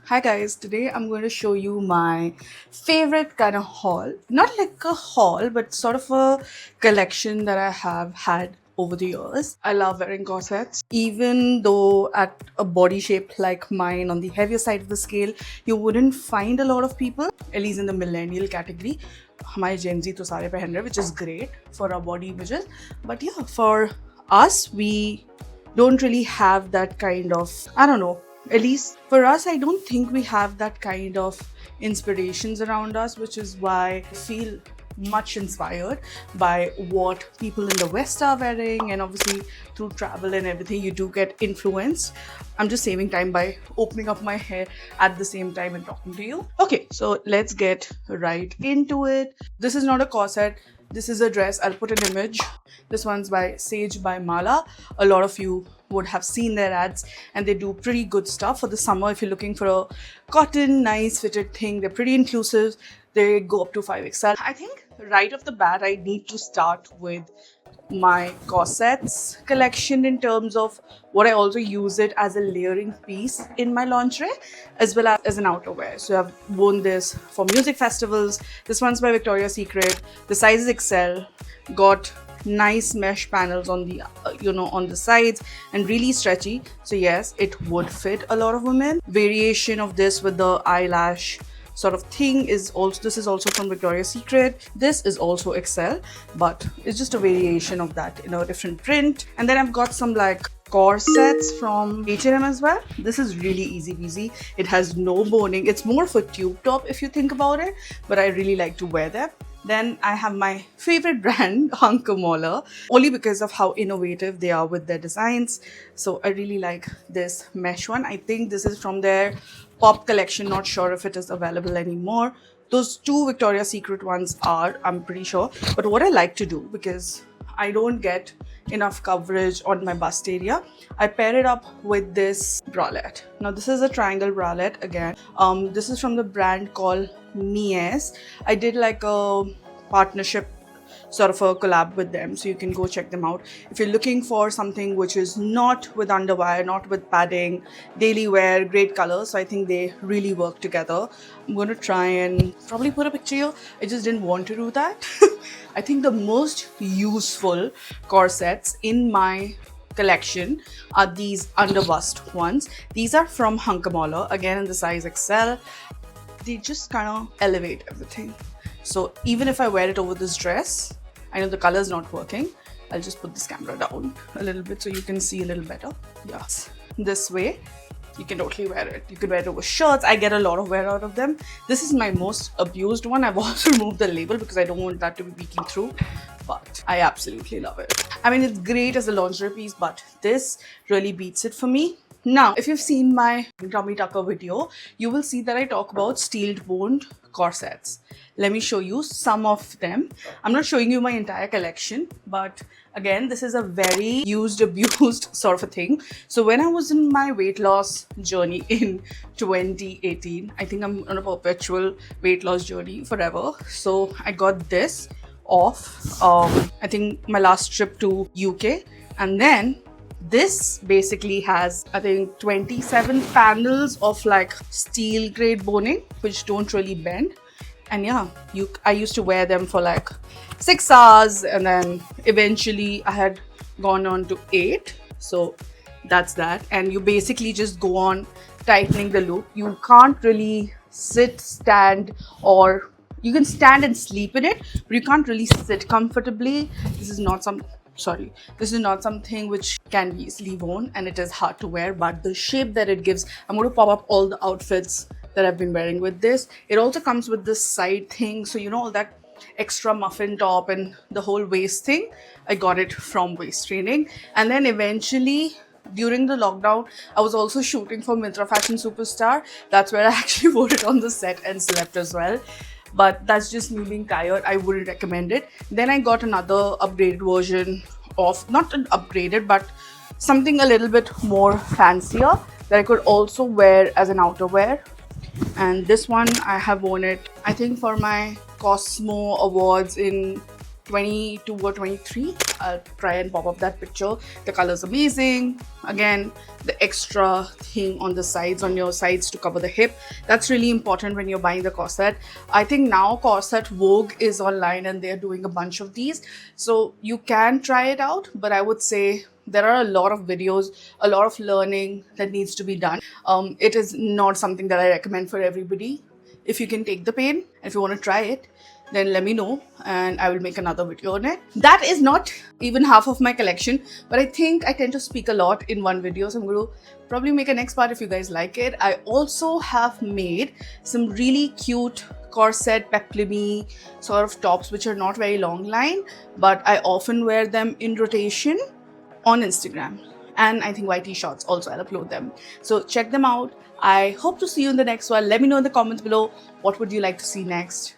Hi guys, today I'm going to show you my favorite kind of haul. Not like a haul, but sort of a collection that I have had over the years. I love wearing corsets. Even though at a body shape like mine on the heavier side of the scale, you wouldn't find a lot of people, at least in the millennial category. हमारे Gen Z तो सारे पहन रहे हैं, which is great for our body images. But yeah, for us, we don't really have that kind of, I don't know, at least for us, I don't think we have that kind of inspirations around us, which is why I feel much inspired by what people in the West are wearing, and obviously through travel and everything, you do get influenced. I'm just saving time by opening up my hair at the same time and talking to you. Okay, so let's get right into it. This is not a corset. This is a dress. I'll put an image. This one's by Sage by Mala. A lot of you would have seen their ads, and they do pretty good stuff for the summer. If you're looking for a cotton, nice fitted thing, they're pretty inclusive. They go up to 5XL. I think right off the bat, I need to start with my corsets collection in terms of what I also use it as a layering piece in my lingerie as well as an outerwear. So I've worn this for music festivals. This one's by Victoria's Secret. The size is XL. Got nice mesh panels on the on the sides and really stretchy. So yes, it would fit a lot of women. Variation of this with the eyelash sort of thing is also, this is also from Victoria's Secret. This is also XL, but it's just a variation of that in a different print. And then I've got some like corsets from H&M as well. This is really easy peasy. It has no boning. It's more of a tube top if you think about it, but I really like to wear them. Then I have my favorite brand, Hunkemöller, only because of how innovative they are with their designs. So I really like this mesh one. I think this is from their Pop collection. Not sure if it is available anymore. Those two Victoria's Secret ones are, I'm pretty sure. But what I like to do, because I don't get enough coverage on my bust area, I pair it up with this bralette. Now this is a triangle bralette again. This is from the brand called Mies. I did like a partnership sort of a collab with them, so you can go check them out if you're looking for something which is not with underwire, not with padding, daily wear, great colors. So I think they really work together. I'm going to try and probably put a picture here. I just didn't want to do that. I think the most useful corsets in my collection are these underbust ones. These are from Hunkemöller, again in the size XL. They just kind of elevate everything. So even if I wear it over this dress, I know the color is not working. I'll just put this camera down a little bit so you can see a little better. Yes, this way you can totally wear it. You could wear it over shirts. I get a lot of wear out of them. This is my most abused one. I've also removed the label because I don't want that to be peeking through, but I absolutely love it. I mean, it's great as a lingerie piece, but this really beats it for me. Now, if you've seen my Tummy Tucker video, you will see that I talk about steel-boned corsets. Let me show you some of them. I'm not showing you my entire collection, but again, this is a very used, abused sort of a thing. So when I was in my weight loss journey in 2018, I think I'm on a perpetual weight loss journey forever. So I got this off, I think my last trip to UK, and then this basically has, I think, 27 panels of like steel grade boning, which don't really bend. And yeah, I used to wear them for like 6 hours, and then eventually I had gone on to 8. So that's that. And you basically just go on tightening the loop. You can't really sit, stand, or you can stand and sleep in it, but you can't really sit comfortably. This is not something which can be easily worn, and it is hard to wear, but the shape that it gives, I'm going to pop up all the outfits that I've been wearing with this. It also comes with this side thing, so you know, all that extra muffin top and the whole waist thing, I got it from Waist Training. And then eventually during the lockdown, I was also shooting for Myntra Fashion Superstar. That's where I actually wore it on the set and slept as well. But that's just me being tired. I wouldn't recommend it. Then I got another upgraded version of, not an upgraded, but something a little bit more fancier that I could also wear as an outerwear. And this one, I have worn it, I think, for my Cosmo Awards in 22 or 23. I'll try and pop up that picture. The color's amazing. Again, the extra thing on the sides, on your sides to cover the hip. That's really important when you're buying the corset. I think now Corset Vogue is online and they're doing a bunch of these. So you can try it out, but I would say there are a lot of videos, a lot of learning that needs to be done. It is not something that I recommend for everybody. If you can take the pain, if you want to try it, then let me know and I will make another video on it. That is not even half of my collection, but I think I tend to speak a lot in one video, so I'm going to probably make a next part if you guys like it. I also have made some really cute corset peplumi sort of tops which are not very long line, but I often wear them in rotation on Instagram, and I think YT Shorts also, I'll upload them. So check them out. I hope to see you in the next one. Let me know in the comments below what would you like to see next.